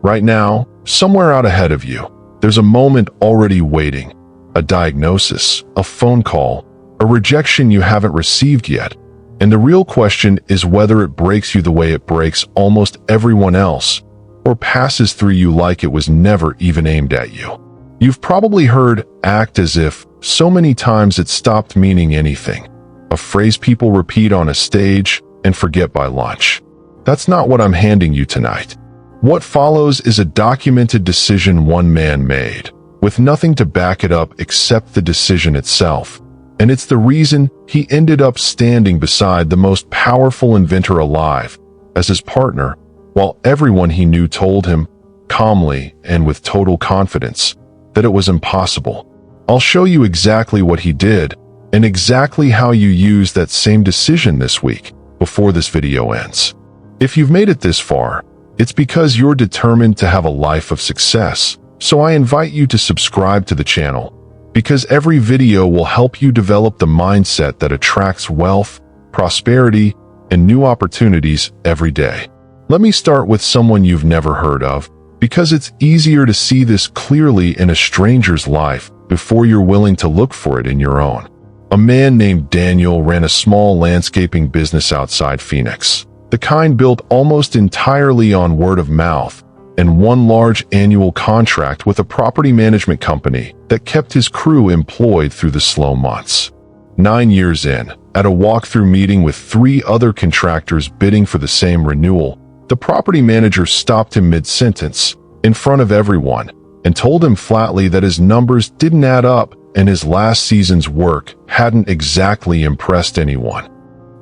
Right now, somewhere out ahead of you, there's a moment already waiting. A diagnosis, a phone call, a rejection you haven't received yet. And the real question is whether it breaks you the way it breaks almost everyone else, or passes through you like it was never even aimed at you. You've probably heard "act as if" so many times it stopped meaning anything. A phrase people repeat on a stage and forget by lunch. That's not what I'm handing you tonight. What follows is a documented decision one man made, with nothing to back it up except the decision itself. And it's the reason he ended up standing beside the most powerful inventor alive as his partner, while everyone he knew told him, calmly and with total confidence, that it was impossible. I'll show you exactly what he did and exactly how you use that same decision this week before this video ends. If you've made it this far, it's because you're determined to have a life of success. So I invite you to subscribe to the channel, because every video will help you develop the mindset that attracts wealth, prosperity, and new opportunities every day. Let me start with someone you've never heard of, because it's easier to see this clearly in a stranger's life before you're willing to look for it in your own. A man named Daniel ran a small landscaping business outside Phoenix, the kind built almost entirely on word of mouth, and one large annual contract with a property management company that kept his crew employed through the slow months. 9 years in, at a walkthrough meeting with 3 other contractors bidding for the same renewal, the property manager stopped him mid-sentence, in front of everyone, and told him flatly that his numbers didn't add up and his last season's work hadn't exactly impressed anyone.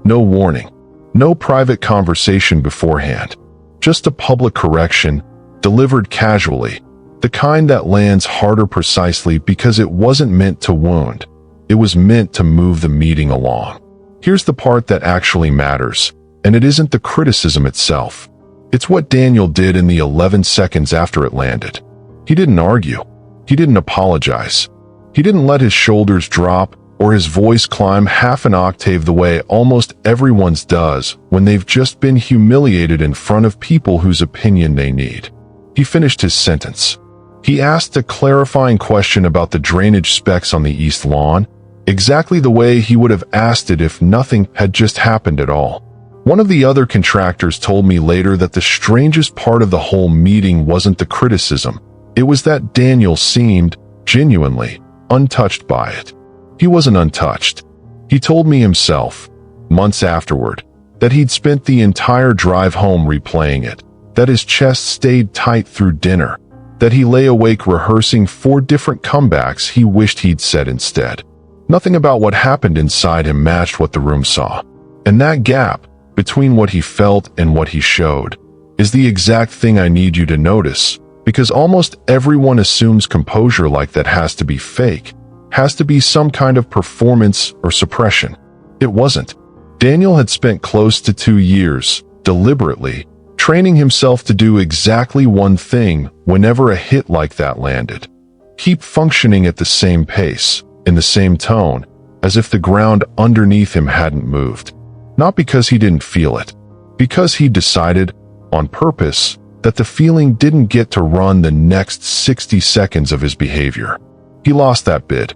No warning, no private conversation beforehand, just a public correction delivered casually, the kind that lands harder precisely because it wasn't meant to wound. It was meant to move the meeting along. Here's the part that actually matters, and it isn't the criticism itself. It's what Daniel did in the 11 seconds after it landed. He didn't argue. He didn't apologize. He didn't let his shoulders drop or his voice climb half an octave the way almost everyone's does when they've just been humiliated in front of people whose opinion they need. He finished his sentence. He asked a clarifying question about the drainage specs on the east lawn, exactly the way he would have asked it if nothing had just happened at all. One of the other contractors told me later that the strangest part of the whole meeting wasn't the criticism. It was that Daniel seemed, genuinely, untouched by it. He wasn't untouched. He told me himself, months afterward, that he'd spent the entire drive home replaying it, that his chest stayed tight through dinner, that he lay awake rehearsing 4 different comebacks he wished he'd said instead. Nothing about what happened inside him matched what the room saw. And that gap, between what he felt and what he showed, is the exact thing I need you to notice, because almost everyone assumes composure like that has to be fake, has to be some kind of performance or suppression. It wasn't. Daniel had spent close to 2 years, deliberately, training himself to do exactly one thing whenever a hit like that landed. Keep functioning at the same pace, in the same tone, as if the ground underneath him hadn't moved. Not because he didn't feel it, because he decided, on purpose, that the feeling didn't get to run the next 60 seconds of his behavior. He lost that bid.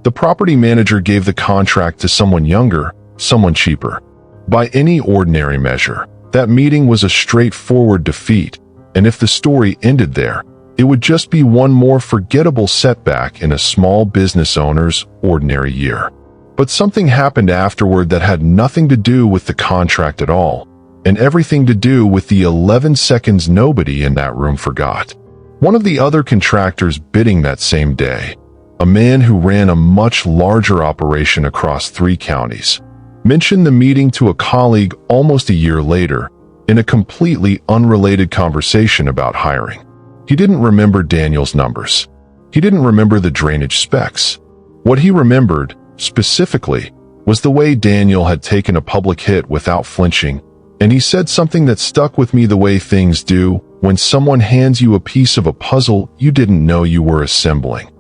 The property manager gave the contract to someone younger, someone cheaper. By any ordinary measure, that meeting was a straightforward defeat, and if the story ended there, it would just be one more forgettable setback in a small business owner's ordinary year. But something happened afterward that had nothing to do with the contract at all, and everything to do with the 11 seconds nobody in that room forgot. One of the other contractors bidding that same day, a man who ran a much larger operation across 3 counties, mentioned the meeting to a colleague almost a year later in a completely unrelated conversation about hiring. He didn't remember Daniel's numbers. He didn't remember the drainage specs. What he remembered, specifically, was the way Daniel had taken a public hit without flinching, and he said something that stuck with me the way things do when someone hands you a piece of a puzzle you didn't know you were assembling.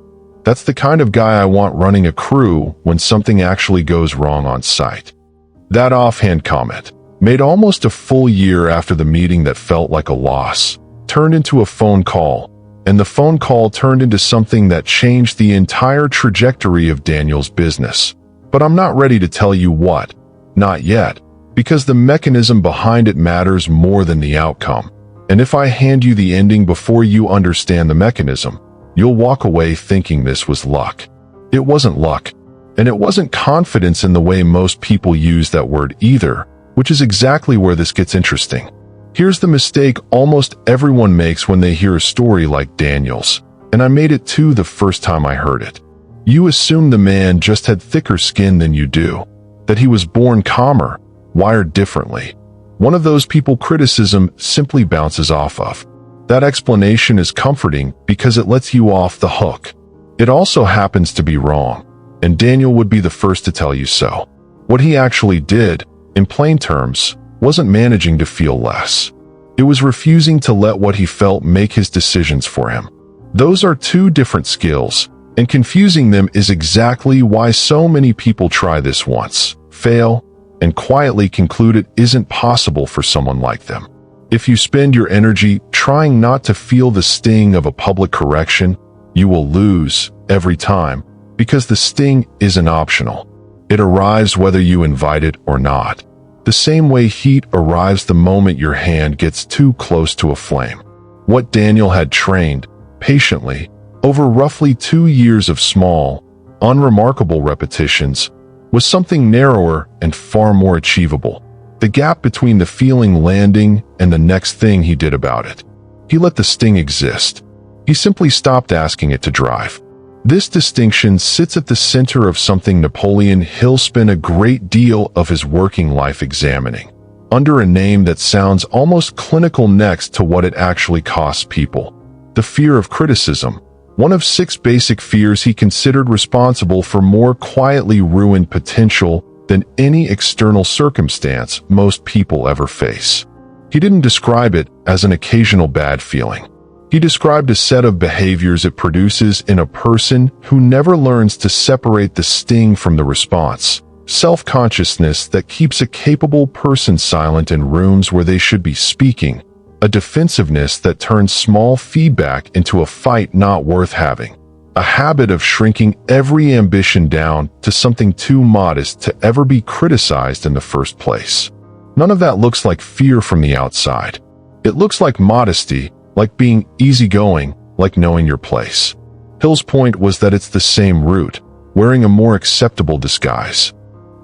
That's the kind of guy I want running a crew when something actually goes wrong on site. That offhand comment, made almost a full year after the meeting that felt like a loss, turned into a phone call, and the phone call turned into something that changed the entire trajectory of Daniel's business. But I'm not ready to tell you what. Not yet, because the mechanism behind it matters more than the outcome. And if I hand you the ending before you understand the mechanism, you'll walk away thinking this was luck. It wasn't luck, and it wasn't confidence in the way most people use that word either, which is exactly where this gets interesting. Here's the mistake almost everyone makes when they hear a story like Daniel's, and I made it too the first time I heard it. You assume the man just had thicker skin than you do, that he was born calmer, wired differently. One of those people criticism simply bounces off of. That explanation is comforting because it lets you off the hook. It also happens to be wrong, and Daniel would be the first to tell you so. What he actually did, in plain terms, wasn't managing to feel less. It was refusing to let what he felt make his decisions for him. Those are two different skills, and confusing them is exactly why so many people try this once, fail, and quietly conclude it isn't possible for someone like them. If you spend your energy trying not to feel the sting of a public correction, you will lose every time, because the sting isn't optional. It arrives whether you invite it or not. The same way heat arrives the moment your hand gets too close to a flame. What Daniel had trained, patiently, over roughly 2 years of small, unremarkable repetitions, was something narrower and far more achievable. The gap between the feeling landing and the next thing he did about it. He let the sting exist. He simply stopped asking it to drive. This distinction sits at the center of something Napoleon Hill spent a great deal of his working life examining, under a name that sounds almost clinical next to what it actually costs people: the fear of criticism. One of 6 basic fears he considered responsible for more quietly ruined potential than any external circumstance most people ever face. He didn't describe it as an occasional bad feeling. He described a set of behaviors it produces in a person who never learns to separate the sting from the response. Self-consciousness that keeps a capable person silent in rooms where they should be speaking. A defensiveness that turns small feedback into a fight not worth having. A habit of shrinking every ambition down to something too modest to ever be criticized in the first place. None of that looks like fear from the outside. It looks like modesty, like being easygoing, like knowing your place. Hill's point was that it's the same root, wearing a more acceptable disguise.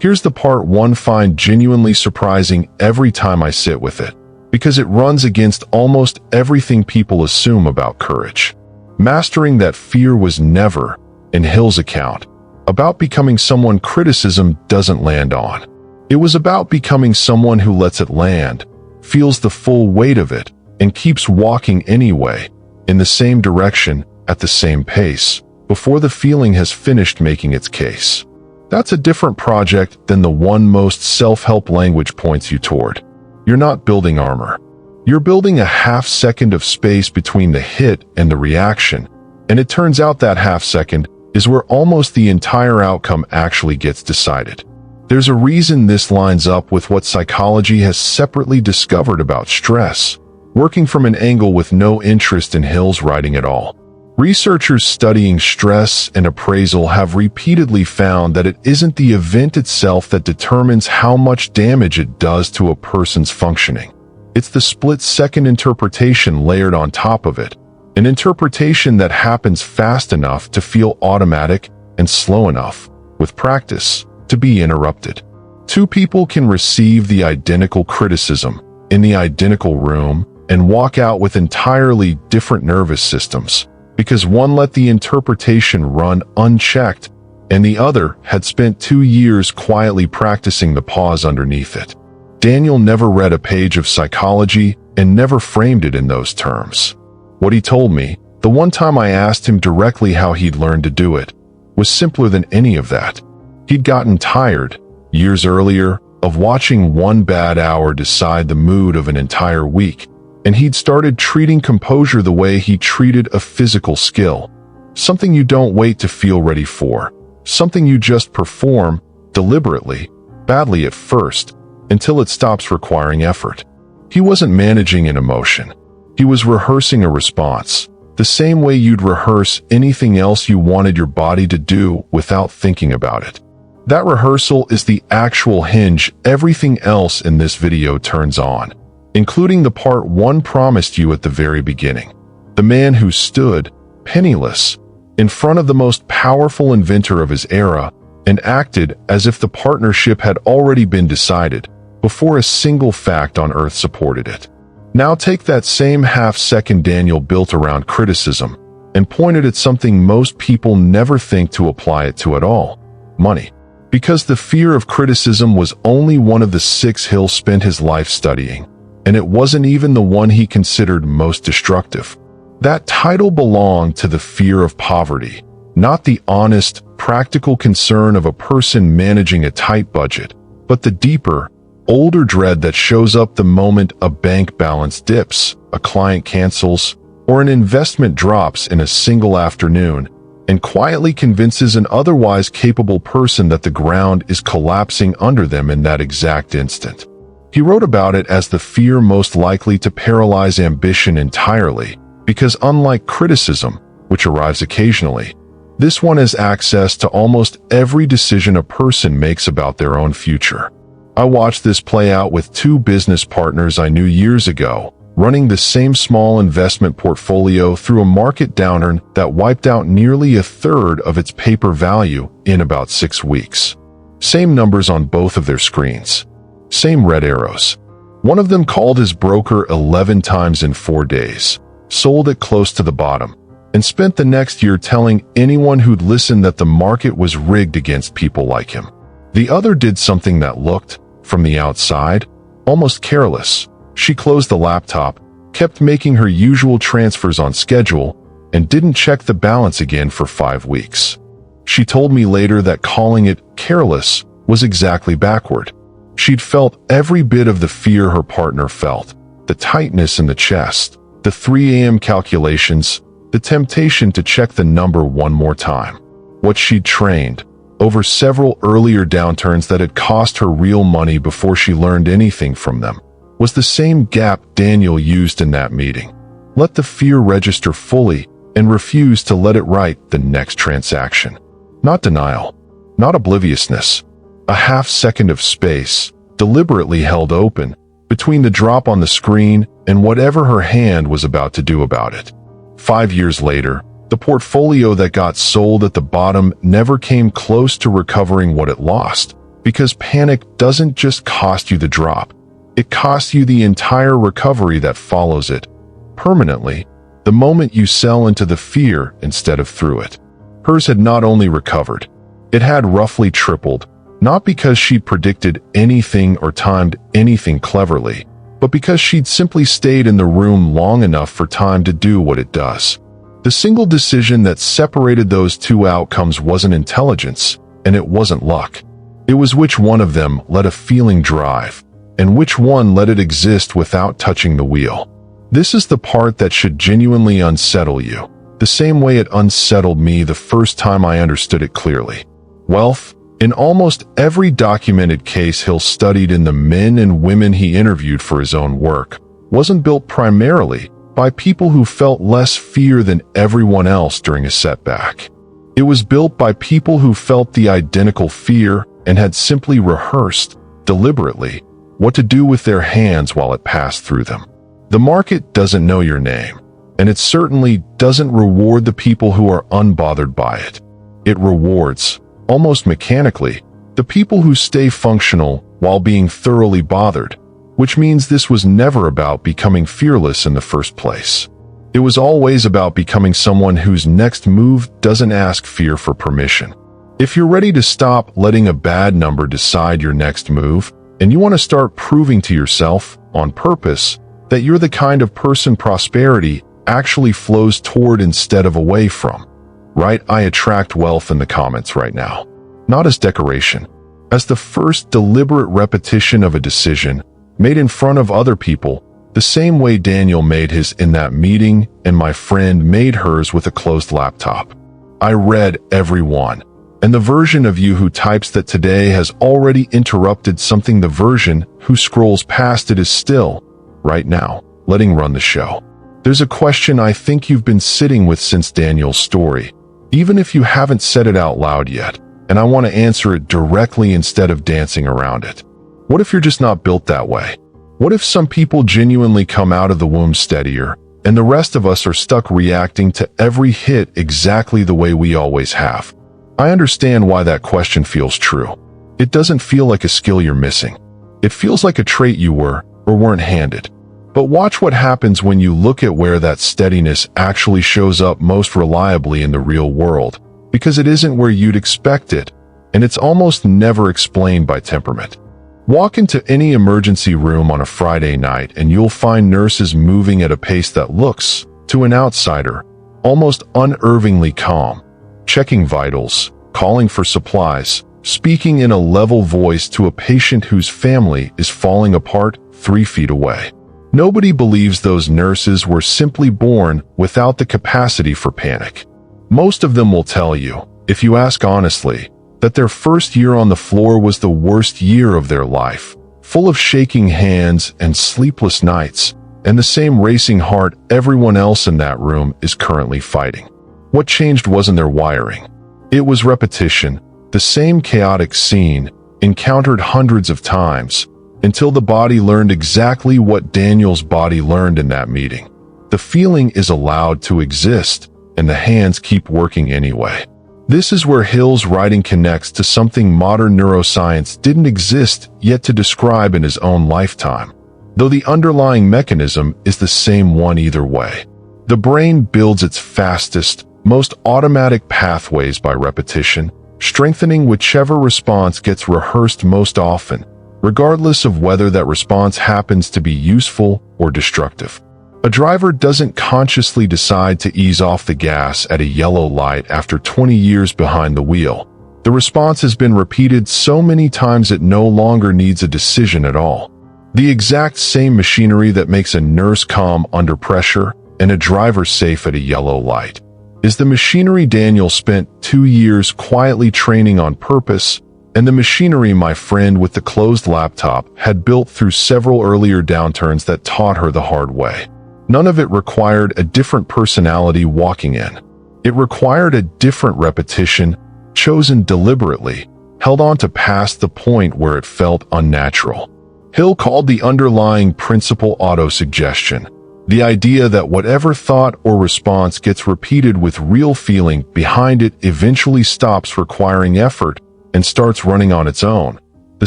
Here's the part one find genuinely surprising every time I sit with it, because it runs against almost everything people assume about courage. Mastering that fear was never, in Hill's account, about becoming someone criticism doesn't land on. It was about becoming someone who lets it land, feels the full weight of it, and keeps walking anyway, in the same direction, at the same pace, before the feeling has finished making its case. That's a different project than the one most self-help language points you toward. You're not building armor. You're building a half second of space between the hit and the reaction, and it turns out that half second is where almost the entire outcome actually gets decided. There's a reason this lines up with what psychology has separately discovered about stress, working from an angle with no interest in Hill's writing at all. Researchers studying stress and appraisal have repeatedly found that it isn't the event itself that determines how much damage it does to a person's functioning. It's the split-second interpretation layered on top of it, an interpretation that happens fast enough to feel automatic and slow enough, with practice, to be interrupted. 2 people can receive the identical criticism in the identical room and walk out with entirely different nervous systems, because one let the interpretation run unchecked and the other had spent 2 years quietly practicing the pause underneath it. Daniel never read a page of psychology and never framed it in those terms. What he told me, the one time I asked him directly how he'd learned to do it, was simpler than any of that. He'd gotten tired, years earlier, of watching one bad hour decide the mood of an entire week, and he'd started treating composure the way he treated a physical skill. Something you don't wait to feel ready for. Something you just perform, deliberately, badly at first, until it stops requiring effort. He wasn't managing an emotion. He was rehearsing a response, the same way you'd rehearse anything else you wanted your body to do without thinking about it. That rehearsal is the actual hinge everything else in this video turns on, including the part one promised you at the very beginning. The man who stood, penniless, in front of the most powerful inventor of his era and acted as if the partnership had already been decided before a single fact on earth supported it. Now take that same half-second Daniel built around criticism and point it at something most people never think to apply it to at all: money. Because the fear of criticism was only one of the 6 he'll spent his life studying, and it wasn't even the one he considered most destructive. That title belonged to the fear of poverty, not the honest, practical concern of a person managing a tight budget, but the deeper, older dread that shows up the moment a bank balance dips, a client cancels, or an investment drops in a single afternoon, and quietly convinces an otherwise capable person that the ground is collapsing under them in that exact instant. He wrote about it as the fear most likely to paralyze ambition entirely, because unlike criticism, which arrives occasionally, this one has access to almost every decision a person makes about their own future. I watched this play out with 2 business partners I knew years ago, running the same small investment portfolio through a market downturn that wiped out nearly a third of its paper value in about 6 weeks. Same numbers on both of their screens. Same red arrows. One of them called his broker 11 times in 4 days, sold it close to the bottom, and spent the next year telling anyone who'd listen that the market was rigged against people like him. The other did something that looked, from the outside, almost careless. She closed the laptop, kept making her usual transfers on schedule, and didn't check the balance again for 5 weeks. She told me later that calling it careless was exactly backward. She'd felt every bit of the fear her partner felt, the tightness in the chest, the 3 a.m. calculations, the temptation to check the number one more time. What she'd trained, over several earlier downturns that had cost her real money before she learned anything from them, was the same gap Daniel used in that meeting. Let the fear register fully and refuse to let it write the next transaction. Not denial, not obliviousness. A half-second of space, deliberately held open, between the drop on the screen and whatever her hand was about to do about it. 5 years later, the portfolio that got sold at the bottom never came close to recovering what it lost, because panic doesn't just cost you the drop. It costs you the entire recovery that follows it, permanently, the moment you sell into the fear instead of through it. Hers had not only recovered, it had roughly tripled, not because she'd predicted anything or timed anything cleverly, but because she'd simply stayed in the room long enough for time to do what it does. The single decision that separated those 2 outcomes wasn't intelligence, and it wasn't luck. It was which one of them let a feeling drive, and which one let it exist without touching the wheel. This is the part that should genuinely unsettle you, the same way it unsettled me the first time I understood it clearly. Wealth, in almost every documented case Hill studied in the men and women he interviewed for his own work, wasn't built primarily by people who felt less fear than everyone else during a setback. It was built by people who felt the identical fear and had simply rehearsed, deliberately, what to do with their hands while it passed through them. The market doesn't know your name, and it certainly doesn't reward the people who are unbothered by it. It rewards, almost mechanically, the people who stay functional while being thoroughly bothered, which means this was never about becoming fearless in the first place. It was always about becoming someone whose next move doesn't ask fear for permission. If you're ready to stop letting a bad number decide your next move, and you want to start proving to yourself, on purpose, that you're the kind of person prosperity actually flows toward instead of away from, write "I attract wealth" in the comments right now. Not as decoration, as the first deliberate repetition of a decision made in front of other people, the same way Daniel made his in that meeting and my friend made hers with a closed laptop. I read every one, and the version of you who types that today has already interrupted something the version who scrolls past it is still, right now, letting run the show. There's a question I think you've been sitting with since Daniel's story, even if you haven't said it out loud yet, and I want to answer it directly instead of dancing around it. What if you're just not built that way? What if some people genuinely come out of the womb steadier, and the rest of us are stuck reacting to every hit exactly the way we always have? I understand why that question feels true. It doesn't feel like a skill you're missing. It feels like a trait you were or weren't handed. But watch what happens when you look at where that steadiness actually shows up most reliably in the real world, because it isn't where you'd expect it, and it's almost never explained by temperament. Walk into any emergency room on a Friday night and you'll find nurses moving at a pace that looks, to an outsider, almost unervingly calm, checking vitals, calling for supplies, speaking in a level voice to a patient whose family is falling apart 3 feet away. Nobody believes those nurses were simply born without the capacity for panic. Most of them will tell you, if you ask honestly, that their first year on the floor was the worst year of their life, full of shaking hands and sleepless nights, and the same racing heart everyone else in that room is currently fighting. What changed wasn't their wiring. It was repetition, the same chaotic scene, encountered hundreds of times, until the body learned exactly what Daniel's body learned in that meeting. The feeling is allowed to exist, and the hands keep working anyway. This is where Hill's writing connects to something modern neuroscience didn't exist yet to describe in his own lifetime, though the underlying mechanism is the same one either way. The brain builds its fastest, most automatic pathways by repetition, strengthening whichever response gets rehearsed most often, regardless of whether that response happens to be useful or destructive. A driver doesn't consciously decide to ease off the gas at a yellow light after 20 years behind the wheel. The response has been repeated so many times it no longer needs a decision at all. The exact same machinery that makes a nurse calm under pressure and a driver safe at a yellow light is the machinery Daniel spent 2 years quietly training on purpose, and the machinery my friend with the closed laptop had built through several earlier downturns that taught her the hard way. None of it required a different personality walking in. It required a different repetition, chosen deliberately, held on to past the point where it felt unnatural. Hill called the underlying principle autosuggestion, the idea that whatever thought or response gets repeated with real feeling behind it eventually stops requiring effort and starts running on its own, the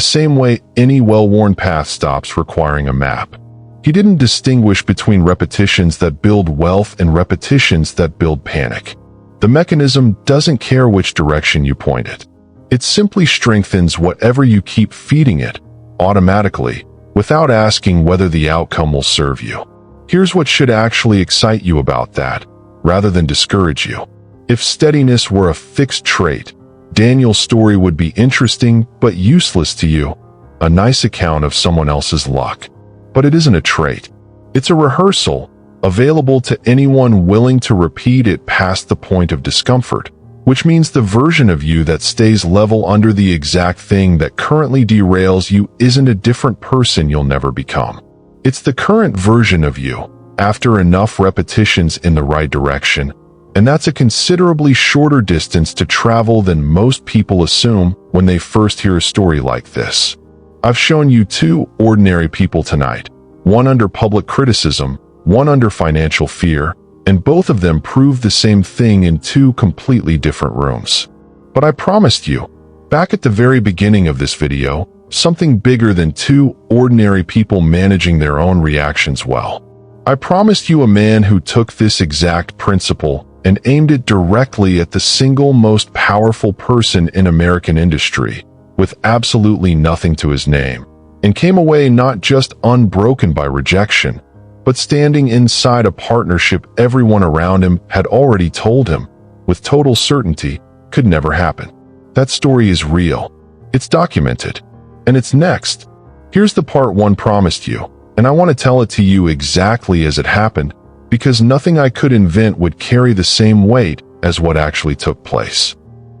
same way any well-worn path stops requiring a map. He didn't distinguish between repetitions that build wealth and repetitions that build panic. The mechanism doesn't care which direction you point it. It simply strengthens whatever you keep feeding it, automatically, without asking whether the outcome will serve you. Here's what should actually excite you about that, rather than discourage you. If steadiness were a fixed trait, Daniel's story would be interesting but useless to you, a nice account of someone else's luck. But it isn't a trait. It's a rehearsal, available to anyone willing to repeat it past the point of discomfort, which means the version of you that stays level under the exact thing that currently derails you isn't a different person you'll never become. It's the current version of you, after enough repetitions in the right direction, and that's a considerably shorter distance to travel than most people assume when they first hear a story like this. I've shown you 2 ordinary people tonight, one under public criticism, one under financial fear, and both of them prove the same thing in 2 completely different rooms. But I promised you, back at the very beginning of this video, something bigger than 2 ordinary people managing their own reactions well. I promised you a man who took this exact principle and aimed it directly at the single most powerful person in American industry, with absolutely nothing to his name, and came away not just unbroken by rejection, but standing inside a partnership everyone around him had already told him, with total certainty, could never happen. That story is real. It's documented. And it's next. Here's the part one promised you, and I want to tell it to you exactly as it happened, because nothing I could invent would carry the same weight as what actually took place.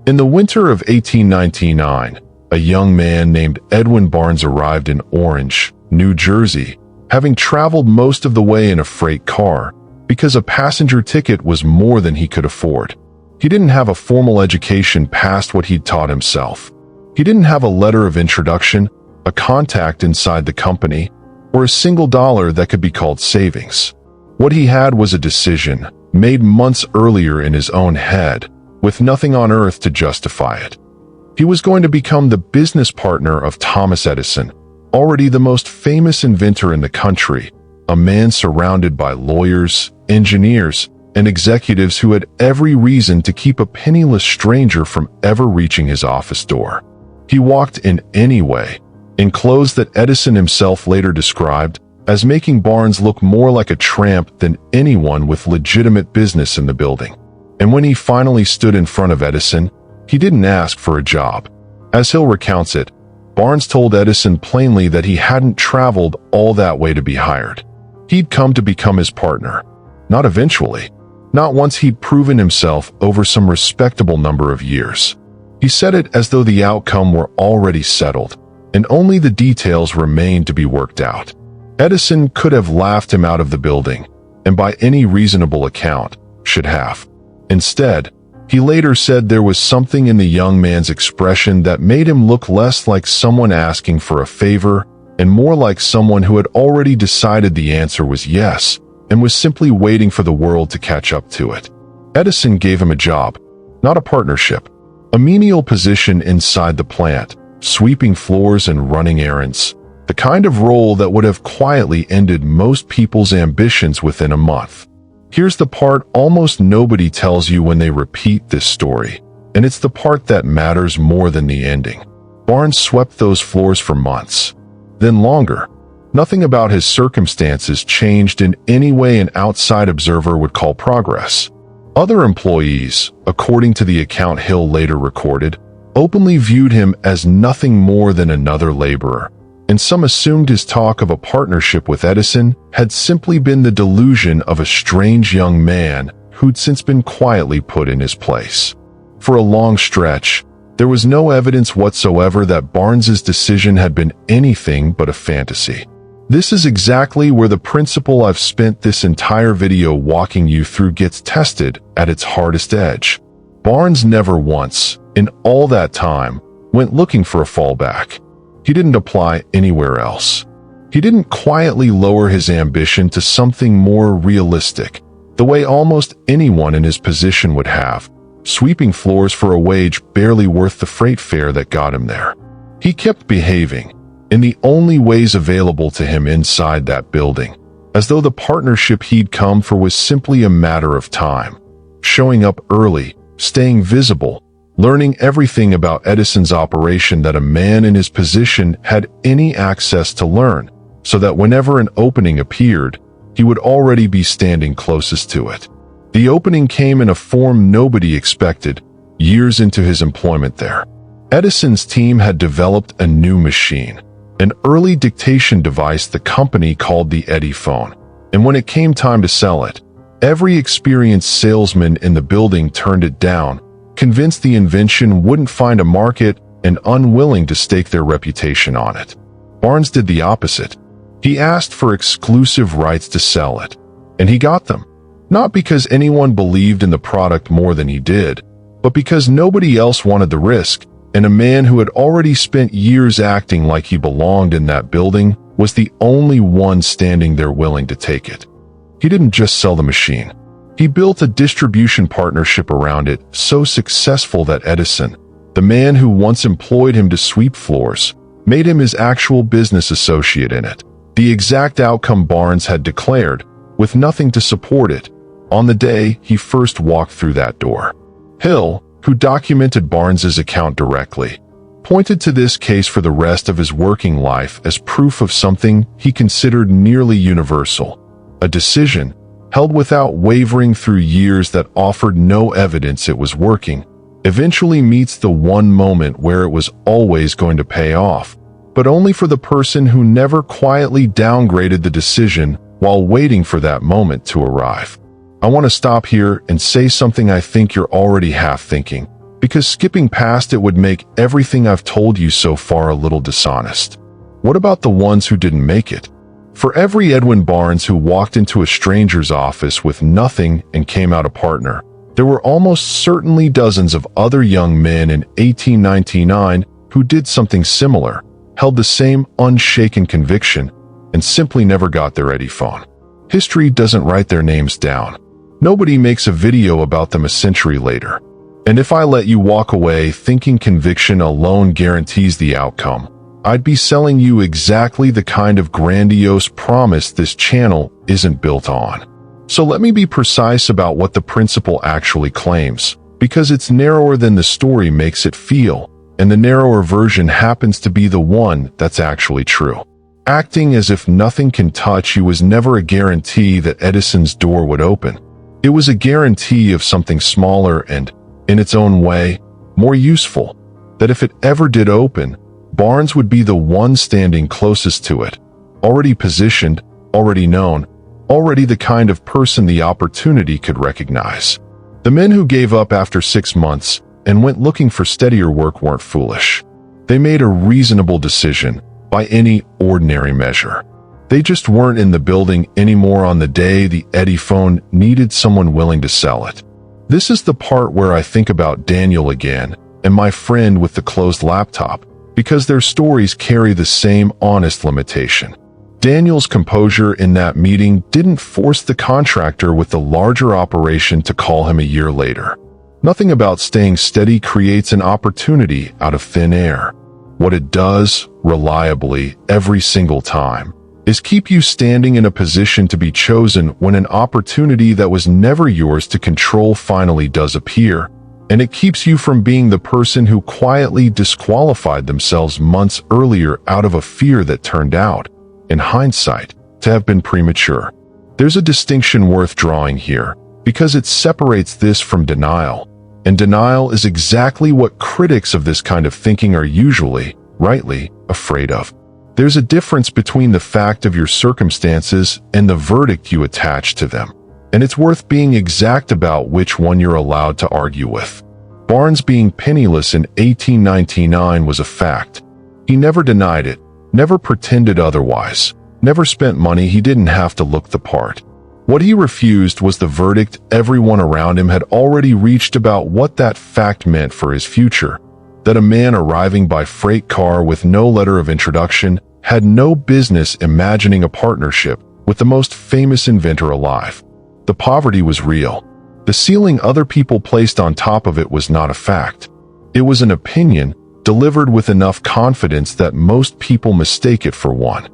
In the winter of 1899, a young man named Edwin Barnes arrived in Orange, New Jersey, having traveled most of the way in a freight car, because a passenger ticket was more than he could afford. He didn't have a formal education past what he'd taught himself. He didn't have a letter of introduction, a contact inside the company, or a single dollar that could be called savings. What he had was a decision, made months earlier in his own head, with nothing on earth to justify it. He was going to become the business partner of Thomas Edison, already the most famous inventor in the country, a man surrounded by lawyers, engineers, and executives who had every reason to keep a penniless stranger from ever reaching his office door. He walked in anyway, in clothes that Edison himself later described as making Barnes look more like a tramp than anyone with legitimate business in the building. And when he finally stood in front of Edison, he didn't ask for a job. As Hill recounts it, Barnes told Edison plainly that he hadn't traveled all that way to be hired. He'd come to become his partner. Not eventually. Not once he'd proven himself over some respectable number of years. He said it as though the outcome were already settled, and only the details remained to be worked out. Edison could have laughed him out of the building, and by any reasonable account, should have. Instead, he later said there was something in the young man's expression that made him look less like someone asking for a favor and more like someone who had already decided the answer was yes and was simply waiting for the world to catch up to it. Edison gave him a job, not a partnership, a menial position inside the plant, sweeping floors and running errands, the kind of role that would have quietly ended most people's ambitions within a month. Here's the part almost nobody tells you when they repeat this story, and it's the part that matters more than the ending. Barnes swept those floors for months, then longer. Nothing about his circumstances changed in any way an outside observer would call progress. Other employees, according to the account Hill later recorded, openly viewed him as nothing more than another laborer, and some assumed his talk of a partnership with Edison had simply been the delusion of a strange young man who'd since been quietly put in his place. For a long stretch, there was no evidence whatsoever that Barnes's decision had been anything but a fantasy. This is exactly where the principle I've spent this entire video walking you through gets tested at its hardest edge. Barnes never once, in all that time, went looking for a fallback. He didn't apply anywhere else. He didn't quietly lower his ambition to something more realistic, the way almost anyone in his position would have, sweeping floors for a wage barely worth the freight fare that got him there. He kept behaving, in the only ways available to him inside that building, as though the partnership he'd come for was simply a matter of time. Showing up early, staying visible, learning everything about Edison's operation that a man in his position had any access to learn, so that whenever an opening appeared, he would already be standing closest to it. The opening came in a form nobody expected, years into his employment there. Edison's team had developed a new machine, an early dictation device the company called the Eddy phone, and when it came time to sell it, every experienced salesman in the building turned it down, convinced the invention wouldn't find a market and unwilling to stake their reputation on it. Barnes did the opposite. He asked for exclusive rights to sell it, and he got them. Not because anyone believed in the product more than he did, but because nobody else wanted the risk, and a man who had already spent years acting like he belonged in that building was the only one standing there willing to take it. He didn't just sell the machine. He built a distribution partnership around it so successful that Edison, the man who once employed him to sweep floors, made him his actual business associate in it. The exact outcome Barnes had declared, with nothing to support it, on the day he first walked through that door. Hill, who documented Barnes's account directly, pointed to this case for the rest of his working life as proof of something he considered nearly universal, a decision held without wavering through years that offered no evidence it was working, eventually meets the one moment where it was always going to pay off, but only for the person who never quietly downgraded the decision while waiting for that moment to arrive. I want to stop here and say something I think you're already half thinking, because skipping past it would make everything I've told you so far a little dishonest. What about the ones who didn't make it? For every Edwin Barnes who walked into a stranger's office with nothing and came out a partner, there were almost certainly dozens of other young men in 1899 who did something similar, held the same unshaken conviction, and simply never got their Eddie phone. History doesn't write their names down. Nobody makes a video about them a century later. And if I let you walk away thinking conviction alone guarantees the outcome, I'd be selling you exactly the kind of grandiose promise this channel isn't built on. So let me be precise about what the principle actually claims, because it's narrower than the story makes it feel, and the narrower version happens to be the one that's actually true. Acting as if nothing can touch you was never a guarantee that Edison's door would open. It was a guarantee of something smaller and, in its own way, more useful, that if it ever did open, Barnes would be the one standing closest to it, already positioned, already known, already the kind of person the opportunity could recognize. The men who gave up after 6 months and went looking for steadier work weren't foolish. They made a reasonable decision by any ordinary measure. They just weren't in the building anymore on the day the Eddie phone needed someone willing to sell it. This is the part where I think about Daniel again and my friend with the closed laptop, because their stories carry the same honest limitation. Daniel's composure in that meeting didn't force the contractor with the larger operation to call him a year later. Nothing about staying steady creates an opportunity out of thin air. What it does, reliably, every single time, is keep you standing in a position to be chosen when an opportunity that was never yours to control finally does appear, and it keeps you from being the person who quietly disqualified themselves months earlier out of a fear that turned out, in hindsight, to have been premature. There's a distinction worth drawing here, because it separates this from denial, and denial is exactly what critics of this kind of thinking are usually, rightly, afraid of. There's a difference between the fact of your circumstances and the verdict you attach to them, and it's worth being exact about which one you're allowed to argue with. Barnes being penniless in 1899 was a fact. He never denied it, never pretended otherwise, never spent money he didn't have to look the part. What he refused was the verdict everyone around him had already reached about what that fact meant for his future, that a man arriving by freight car with no letter of introduction had no business imagining a partnership with the most famous inventor alive. The poverty was real. The ceiling other people placed on top of it was not a fact. It was an opinion, delivered with enough confidence that most people mistake it for one.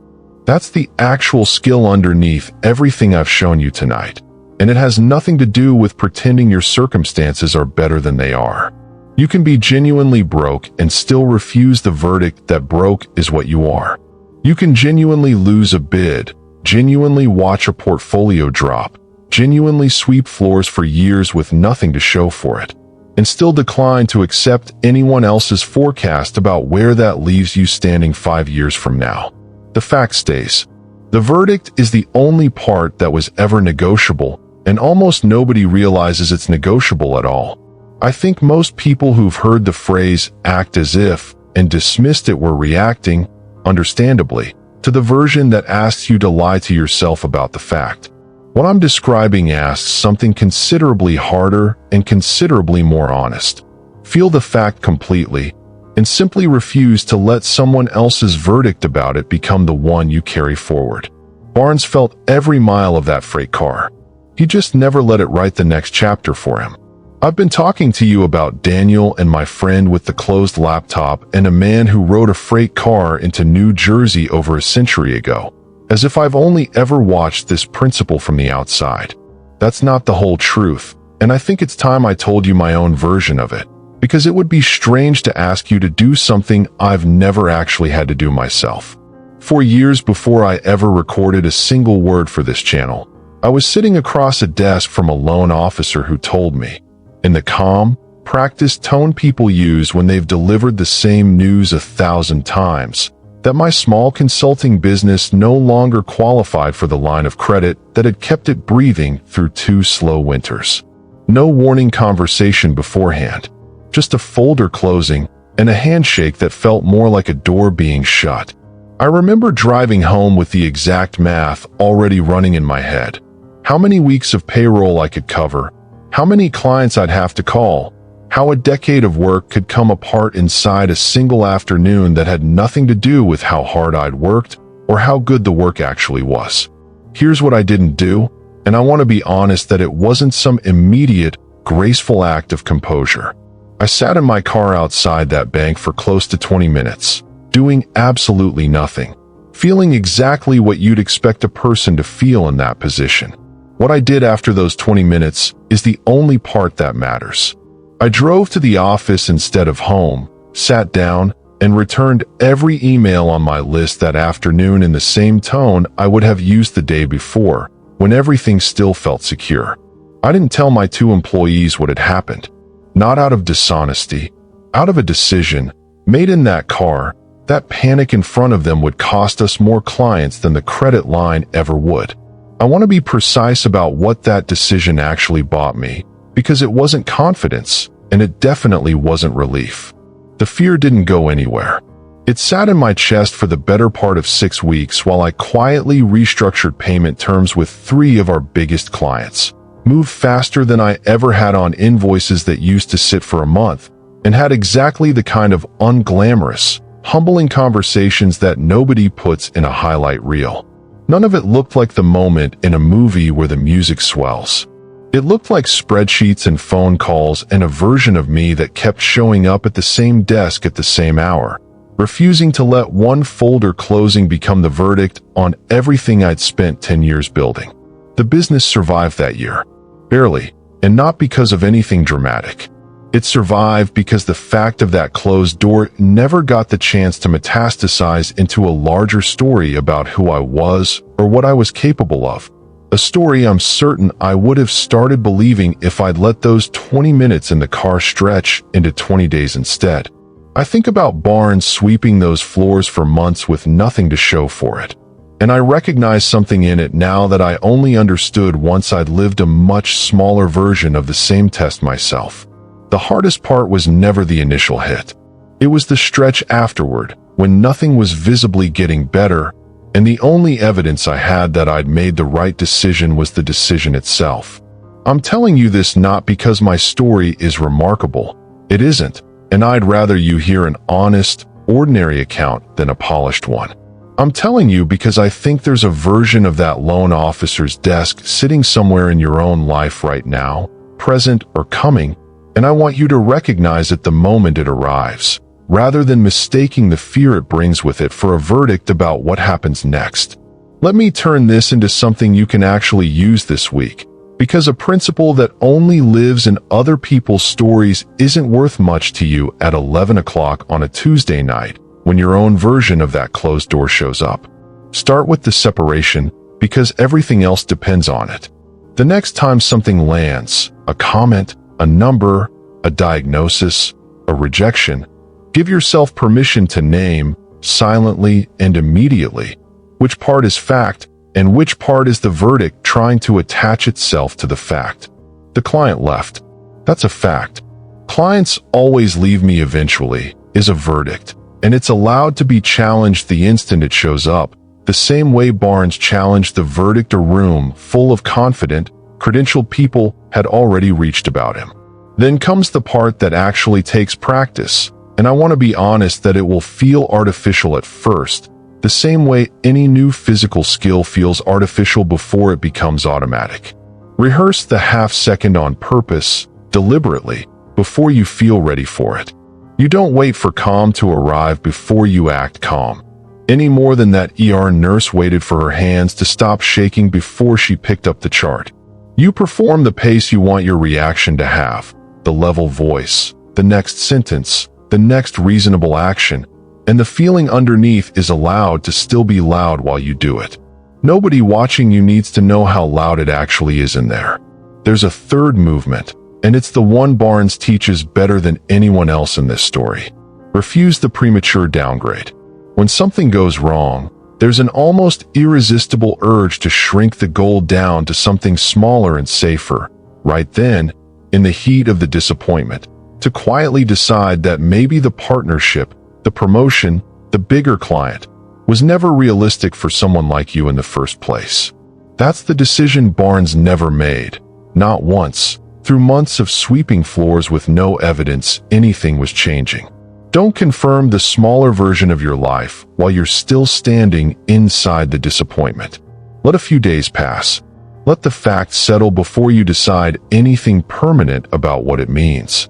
That's the actual skill underneath everything I've shown you tonight, and it has nothing to do with pretending your circumstances are better than they are. You can be genuinely broke and still refuse the verdict that broke is what you are. You can genuinely lose a bid, genuinely watch a portfolio drop, genuinely sweep floors for years with nothing to show for it, and still decline to accept anyone else's forecast about where that leaves you standing 5 years from now. The fact stays. The verdict is the only part that was ever negotiable, and almost nobody realizes it's negotiable at all. I think most people who've heard the phrase act as if and dismissed it were reacting, understandably, to the version that asks you to lie to yourself about the fact. What I'm describing asks something considerably harder and considerably more honest. Feel the fact completely, and simply refuse to let someone else's verdict about it become the one you carry forward. Barnes felt every mile of that freight car. He just never let it write the next chapter for him. I've been talking to you about Daniel and my friend with the closed laptop and a man who rode a freight car into New Jersey over a century ago, as if I've only ever watched this principle from the outside. That's not the whole truth, and I think it's time I told you my own version of it, because it would be strange to ask you to do something I've never actually had to do myself. For years before I ever recorded a single word for this channel, I was sitting across a desk from a loan officer who told me, in the calm, practiced tone people use when they've delivered the same news 1,000 times, that my small consulting business no longer qualified for the line of credit that had kept it breathing through 2 slow winters. No warning conversation beforehand, just a folder closing and a handshake that felt more like a door being shut. I remember driving home with the exact math already running in my head. How many weeks of payroll I could cover, how many clients I'd have to call, how a decade of work could come apart inside a single afternoon that had nothing to do with how hard I'd worked or how good the work actually was. Here's what I didn't do, and I want to be honest that it wasn't some immediate, graceful act of composure. I sat in my car outside that bank for close to 20 minutes, doing absolutely nothing, feeling exactly what you'd expect a person to feel in that position. What I did after those 20 minutes is the only part that matters. I drove to the office instead of home, sat down, and returned every email on my list that afternoon in the same tone I would have used the day before, when everything still felt secure. I didn't tell my 2 employees what had happened. Not out of dishonesty, out of a decision made in that car. That panic in front of them would cost us more clients than the credit line ever would. I want to be precise about what that decision actually bought me, because it wasn't confidence, and it definitely wasn't relief. The fear didn't go anywhere. It sat in my chest for the better part of 6 weeks while I quietly restructured payment terms with 3 of our biggest clients, moved faster than I ever had on invoices that used to sit for a month, and had exactly the kind of unglamorous, humbling conversations that nobody puts in a highlight reel. None of it looked like the moment in a movie where the music swells. It looked like spreadsheets and phone calls and a version of me that kept showing up at the same desk at the same hour, refusing to let one folder closing become the verdict on everything I'd spent 10 years building. The business survived that year. Barely, and not because of anything dramatic. It survived because the fact of that closed door never got the chance to metastasize into a larger story about who I was or what I was capable of. A story I'm certain I would have started believing if I'd let those 20 minutes in the car stretch into 20 days instead. I think about Barnes sweeping those floors for months with nothing to show for it. And I recognize something in it now that I only understood once I'd lived a much smaller version of the same test myself. The hardest part was never the initial hit. It was the stretch afterward, when nothing was visibly getting better, and the only evidence I had that I'd made the right decision was the decision itself. I'm telling you this not because my story is remarkable. It isn't, and I'd rather you hear an honest, ordinary account than a polished one. I'm telling you because I think there's a version of that loan officer's desk sitting somewhere in your own life right now, present or coming, and I want you to recognize it the moment it arrives, rather than mistaking the fear it brings with it for a verdict about what happens next. Let me turn this into something you can actually use this week, because a principle that only lives in other people's stories isn't worth much to you at 11 o'clock on a Tuesday night when your own version of that closed door shows up. Start with the separation, because everything else depends on it. The next time something lands, a comment, a number, a diagnosis, a rejection, give yourself permission to name, silently and immediately, which part is fact and which part is the verdict trying to attach itself to the fact. The client left. That's a fact. Clients always leave me eventually is a verdict, and it's allowed to be challenged the instant it shows up, the same way Barnes challenged the verdict a room full of confident, credentialed people had already reached about him. Then comes the part that actually takes practice, and I want to be honest that it will feel artificial at first, the same way any new physical skill feels artificial before it becomes automatic. Rehearse the half second on purpose, deliberately, before you feel ready for it. You don't wait for calm to arrive before you act calm, any more than that ER nurse waited for her hands to stop shaking before she picked up the chart. You perform the pace you want your reaction to have, the level voice, the next sentence, the next reasonable action, and the feeling underneath is allowed to still be loud while you do it. Nobody watching you needs to know how loud it actually is in there. There's a third movement, and it's the one Barnes teaches better than anyone else in this story. Refuse the premature downgrade. When something goes wrong, there's an almost irresistible urge to shrink the goal down to something smaller and safer, right then, in the heat of the disappointment, to quietly decide that maybe the partnership, the promotion, the bigger client, was never realistic for someone like you in the first place. That's the decision Barnes never made, not once, through months of sweeping floors with no evidence anything was changing. Don't confirm the smaller version of your life while you're still standing inside the disappointment. Let a few days pass. Let the facts settle before you decide anything permanent about what it means.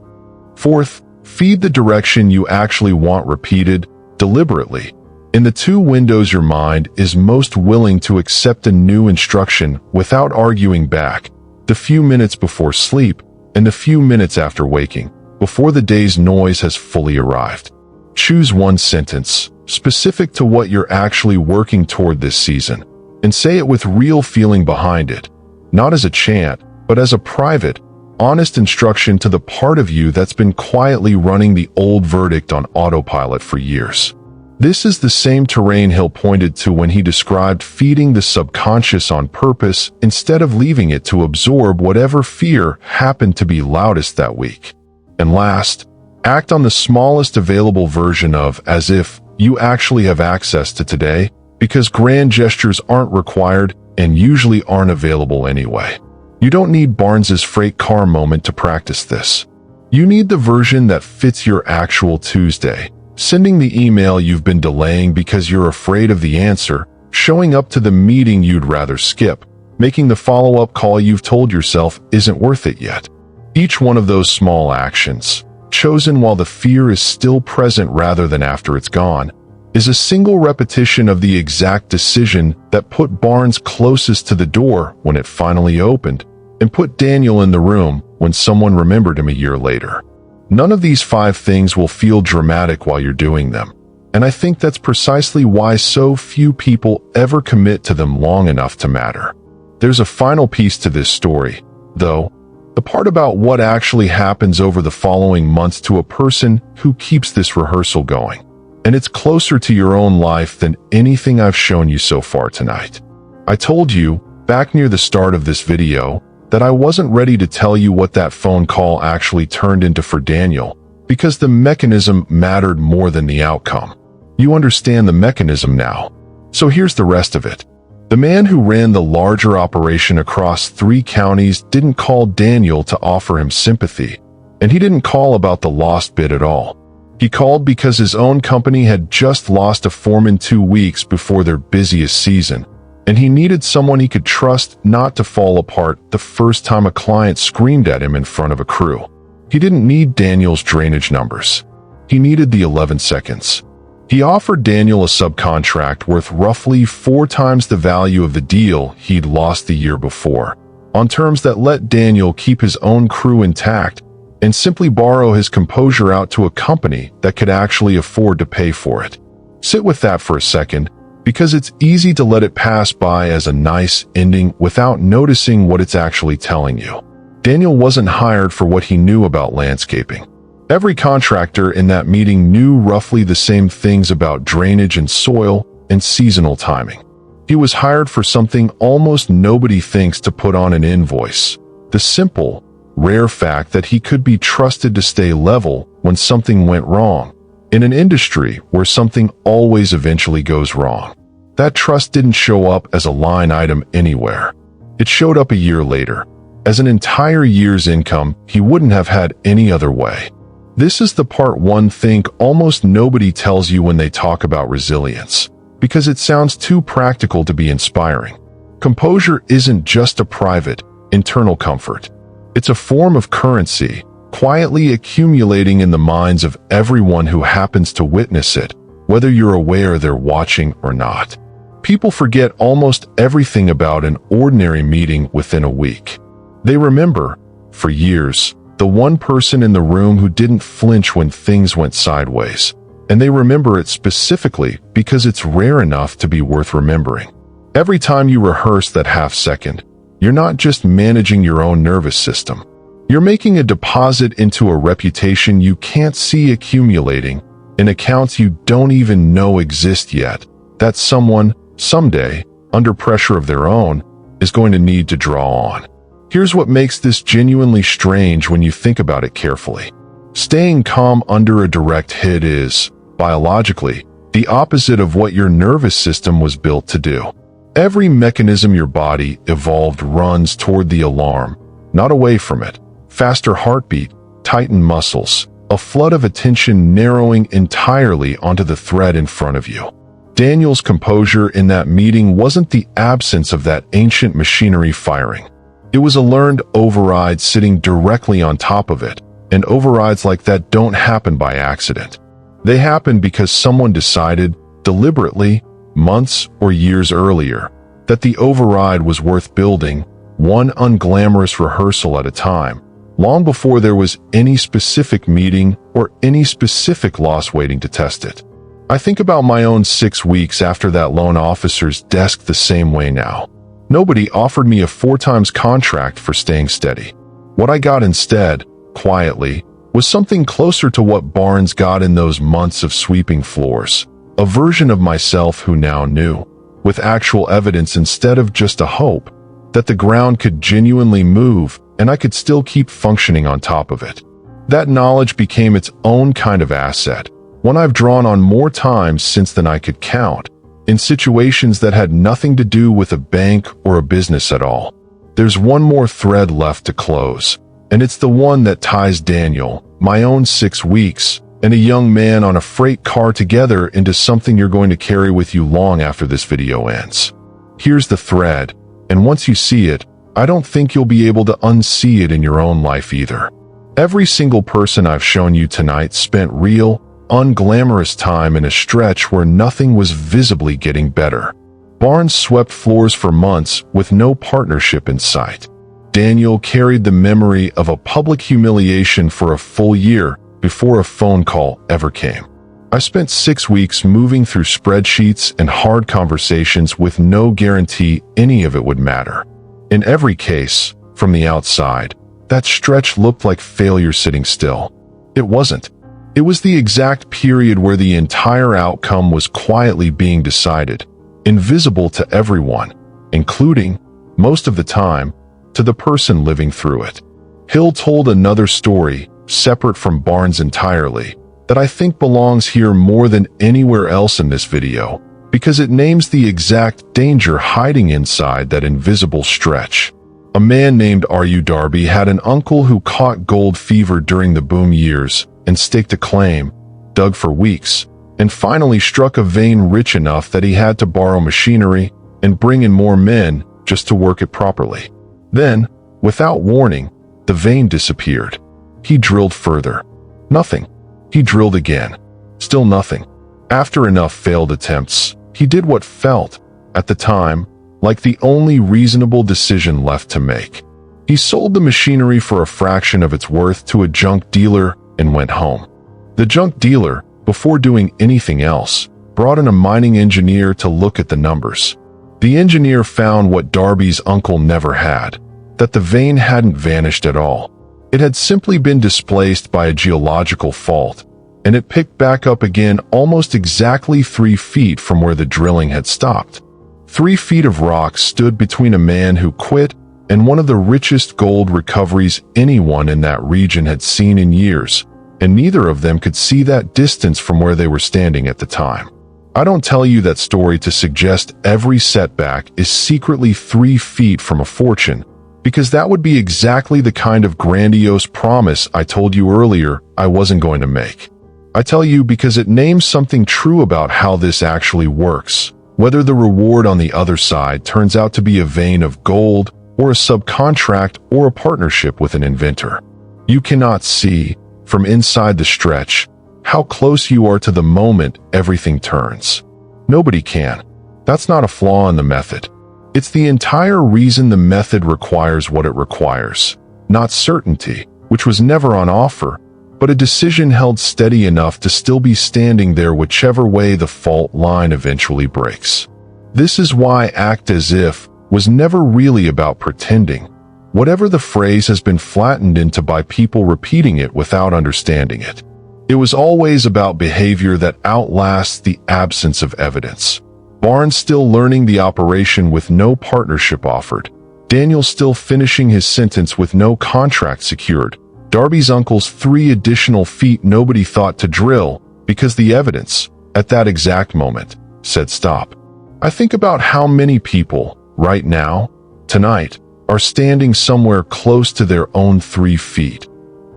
Fourth, feed the direction you actually want repeated, deliberately. In the two windows your mind is most willing to accept a new instruction without arguing back, the few minutes before sleep and the few minutes after waking, before the day's noise has fully arrived. Choose one sentence, specific to what you're actually working toward this season, and say it with real feeling behind it, not as a chant, but as a private, honest instruction to the part of you that's been quietly running the old verdict on autopilot for years. This is the same terrain Hill pointed to when he described feeding the subconscious on purpose instead of leaving it to absorb whatever fear happened to be loudest that week. And last, act on the smallest available version of as if you actually have access to today, because grand gestures aren't required and usually aren't available anyway. You don't need Barnes's freight car moment to practice this. You need the version that fits your actual Tuesday. Sending the email you've been delaying because you're afraid of the answer, showing up to the meeting you'd rather skip, making the follow-up call you've told yourself isn't worth it yet. Each one of those small actions, chosen while the fear is still present rather than after it's gone, is a single repetition of the exact decision that put Barnes closest to the door when it finally opened, and put Daniel in the room when someone remembered him a year later. None of these 5 things will feel dramatic while you're doing them, and I think that's precisely why so few people ever commit to them long enough to matter. There's a final piece to this story, though, the part about what actually happens over the following months to a person who keeps this rehearsal going, and it's closer to your own life than anything I've shown you so far tonight. I told you, back near the start of this video, that I wasn't ready to tell you what that phone call actually turned into for Daniel, because the mechanism mattered more than the outcome. You understand the mechanism now. So here's the rest of it. The man who ran the larger operation across 3 counties didn't call Daniel to offer him sympathy, and he didn't call about the lost bid at all. He called because his own company had just lost a foreman 2 weeks before their busiest season, and he needed someone he could trust not to fall apart the first time a client screamed at him in front of a crew. He didn't need Daniel's drainage numbers. He needed the 11 seconds. He offered Daniel a subcontract worth roughly 4 times the value of the deal he'd lost the year before, on terms that let Daniel keep his own crew intact and simply borrow his composure out to a company that could actually afford to pay for it. Sit with that for a second, because it's easy to let it pass by as a nice ending without noticing what it's actually telling you. Daniel wasn't hired for what he knew about landscaping. Every contractor in that meeting knew roughly the same things about drainage and soil and seasonal timing. He was hired for something almost nobody thinks to put on an invoice: the simple, rare fact that he could be trusted to stay level when something went wrong, in an industry where something always eventually goes wrong. That trust didn't show up as a line item anywhere. It showed up a year later, as an entire year's income he wouldn't have had any other way. This is the part one think almost nobody tells you when they talk about resilience, because it sounds too practical to be inspiring. Composure isn't just a private, internal comfort. It's a form of currency, quietly accumulating in the minds of everyone who happens to witness it, whether you're aware they're watching or not. People forget almost everything about an ordinary meeting within a week. They remember, for years, the one person in the room who didn't flinch when things went sideways, and they remember it specifically because it's rare enough to be worth remembering. Every time you rehearse that half second, you're not just managing your own nervous system. You're making a deposit into a reputation you can't see accumulating in accounts you don't even know exist yet, that someone, someday, under pressure of their own, is going to need to draw on. Here's what makes this genuinely strange when you think about it carefully. Staying calm under a direct hit is, biologically, the opposite of what your nervous system was built to do. Every mechanism your body evolved runs toward the alarm, not away from it. Faster heartbeat, tightened muscles, a flood of attention narrowing entirely onto the thread in front of you. Daniel's composure in that meeting wasn't the absence of that ancient machinery firing. It was a learned override sitting directly on top of it, and overrides like that don't happen by accident. They happen because someone decided, deliberately, months or years earlier, that the override was worth building, one unglamorous rehearsal at a time, long before there was any specific meeting or any specific loss waiting to test it. I think about my own 6 weeks after that loan officer's desk the same way now. Nobody offered me a 4 times contract for staying steady. What I got instead, quietly, was something closer to what Barnes got in those months of sweeping floors. A version of myself who now knew, with actual evidence instead of just a hope, that the ground could genuinely move and I could still keep functioning on top of it. That knowledge became its own kind of asset, one I've drawn on more times since than I could count, in situations that had nothing to do with a bank or a business at all. There's one more thread left to close, and it's the one that ties Daniel, my own 6 weeks, and a young man on a freight car together into something you're going to carry with you long after this video ends. Here's the thread, and once you see it, I don't think you'll be able to unsee it in your own life either. Every single person I've shown you tonight spent real, unglamorous time in a stretch where nothing was visibly getting better. Barnes swept floors for months with no partnership in sight. Daniel carried the memory of a public humiliation for a full year before a phone call ever came. I spent 6 weeks moving through spreadsheets and hard conversations with no guarantee any of it would matter. In every case, from the outside, that stretch looked like failure sitting still. It wasn't. It was the exact period where the entire outcome was quietly being decided, invisible to everyone, including, most of the time, to the person living through it. Hill told another story, separate from Barnes entirely, that I think belongs here more than anywhere else in this video, because it names the exact danger hiding inside that invisible stretch. A man named R.U. Darby had an uncle who caught gold fever during the boom years and staked a claim, dug for weeks, and finally struck a vein rich enough that he had to borrow machinery and bring in more men just to work it properly. Then, without warning, the vein disappeared. He drilled further. Nothing. He drilled again. Still nothing. After enough failed attempts, he did what felt, at the time, like the only reasonable decision left to make. He sold the machinery for a fraction of its worth to a junk dealer and went home. The junk dealer, before doing anything else, brought in a mining engineer to look at the numbers. The engineer found what Darby's uncle never had, that the vein hadn't vanished at all. It had simply been displaced by a geological fault, and it picked back up again almost exactly 3 feet from where the drilling had stopped. 3 feet of rock stood between a man who quit and one of the richest gold recoveries anyone in that region had seen in years, and neither of them could see that distance from where they were standing at the time. I don't tell you that story to suggest every setback is secretly 3 feet from a fortune, because that would be exactly the kind of grandiose promise I told you earlier I wasn't going to make. I tell you because it names something true about how this actually works, whether the reward on the other side turns out to be a vein of gold, or a subcontract or a partnership with an inventor. You cannot see, from inside the stretch, how close you are to the moment everything turns. Nobody can. That's not a flaw in the method. It's the entire reason the method requires what it requires. Not certainty, which was never on offer, but a decision held steady enough to still be standing there whichever way the fault line eventually breaks. This is why act as if was never really about pretending. Whatever the phrase has been flattened into by people repeating it without understanding it. It was always about behavior that outlasts the absence of evidence. Barnes still learning the operation with no partnership offered. Daniel still finishing his sentence with no contract secured. Darby's uncle's 3 additional feet nobody thought to drill because the evidence, at that exact moment, said stop. I think about how many people, right now, tonight, are standing somewhere close to their own 3 feet.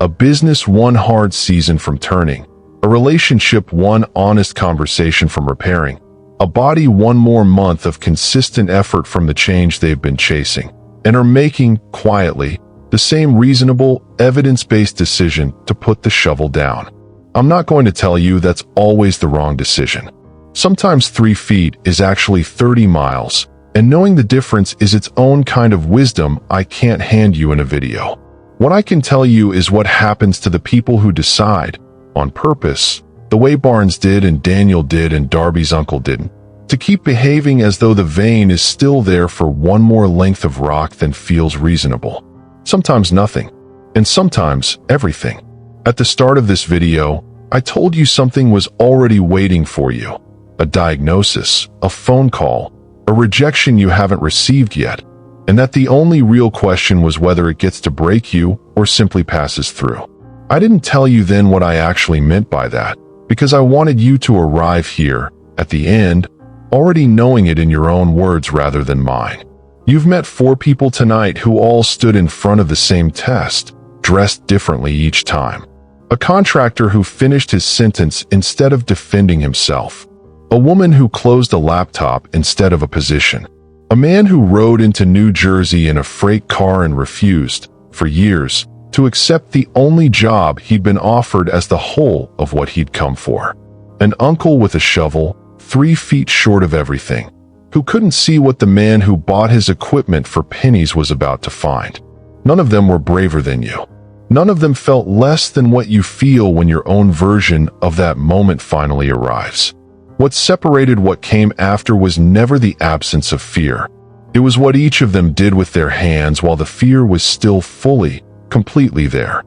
A business one hard season from turning, a relationship one honest conversation from repairing, a body one more month of consistent effort from the change they've been chasing, and are making, quietly, the same reasonable, evidence-based decision to put the shovel down. I'm not going to tell you that's always the wrong decision. Sometimes 3 feet is actually 30 miles, and knowing the difference is its own kind of wisdom I can't hand you in a video. What I can tell you is what happens to the people who decide, on purpose, the way Barnes did and Daniel did and Darby's uncle didn't, to keep behaving as though the vein is still there for one more length of rock than feels reasonable. Sometimes nothing, and sometimes everything. At the start of this video, I told you something was already waiting for you. A diagnosis, a phone call, a rejection you haven't received yet, and that the only real question was whether it gets to break you or simply passes through. I didn't tell you then what I actually meant by that, because I wanted you to arrive here, at the end, already knowing it in your own words rather than mine. You've met 4 people tonight who all stood in front of the same test, dressed differently each time. A contractor who finished his sentence instead of defending himself. A woman who closed a laptop instead of a position. A man who rode into New Jersey in a freight car and refused, for years, to accept the only job he'd been offered as the whole of what he'd come for. An uncle with a shovel, 3 feet short of everything, who couldn't see what the man who bought his equipment for pennies was about to find. None of them were braver than you. None of them felt less than what you feel when your own version of that moment finally arrives. What separated what came after was never the absence of fear. It was what each of them did with their hands while the fear was still fully, completely there.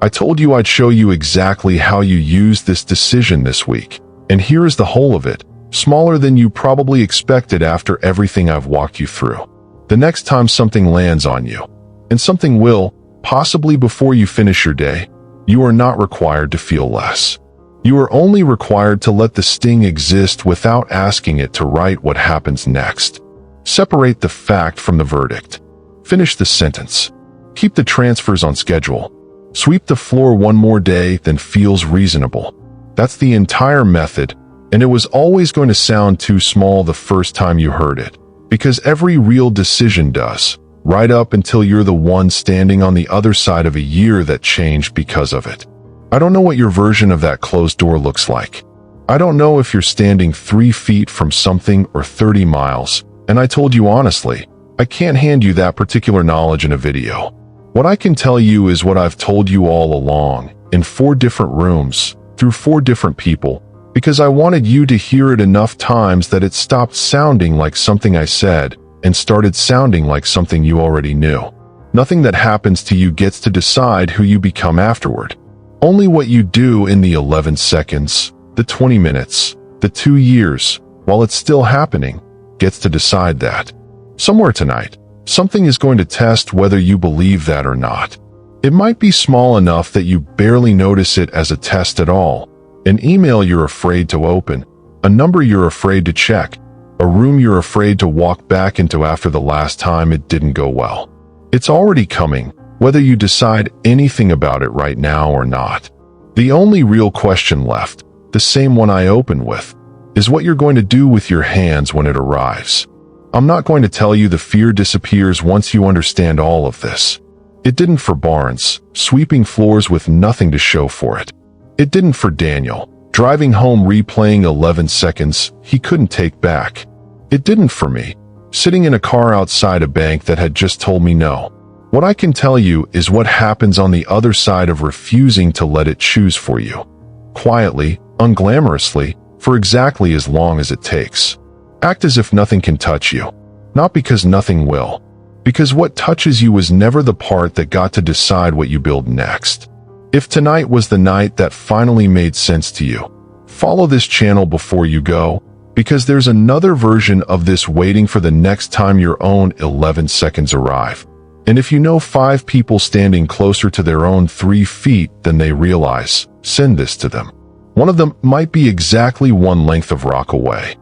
I told you I'd show you exactly how you use this decision this week, and here is the whole of it, smaller than you probably expected after everything I've walked you through. The next time something lands on you, and something will, possibly before you finish your day, you are not required to feel less. You are only required to let the sting exist without asking it to write what happens next. Separate the fact from the verdict. Finish the sentence. Keep the transfers on schedule. Sweep the floor one more day than feels reasonable. That's the entire method, and it was always going to sound too small the first time you heard it, because every real decision does, right up until you're the one standing on the other side of a year that changed because of it. I don't know what your version of that closed door looks like. I don't know if you're standing 3 feet from something or 30 miles, and I told you honestly, I can't hand you that particular knowledge in a video. What I can tell you is what I've told you all along, in 4 different rooms, through 4 different people, because I wanted you to hear it enough times that it stopped sounding like something I said and started sounding like something you already knew. Nothing that happens to you gets to decide who you become afterward. Only what you do in the 11 seconds, the 20 minutes, the 2 years, while it's still happening, gets to decide that. Somewhere tonight, something is going to test whether you believe that or not. It might be small enough that you barely notice it as a test at all. An email you're afraid to open, a number you're afraid to check, a room you're afraid to walk back into after the last time it didn't go well. It's already coming, whether you decide anything about it right now or not. The only real question left, the same one I opened with, is what you're going to do with your hands when it arrives. I'm not going to tell you the fear disappears once you understand all of this. It didn't for Barnes, sweeping floors with nothing to show for it. It didn't for Daniel, driving home replaying 11 seconds he couldn't take back. It didn't for me, sitting in a car outside a bank that had just told me no. What I can tell you is what happens on the other side of refusing to let it choose for you. Quietly, unglamorously, for exactly as long as it takes. Act as if nothing can touch you. Not because nothing will. Because what touches you was never the part that got to decide what you build next. If tonight was the night that finally made sense to you, follow this channel before you go, because there's another version of this waiting for the next time your own 11 seconds arrive. And if you know 5 people standing closer to their own 3 feet than they realize, send this to them. One of them might be exactly one length of rock away.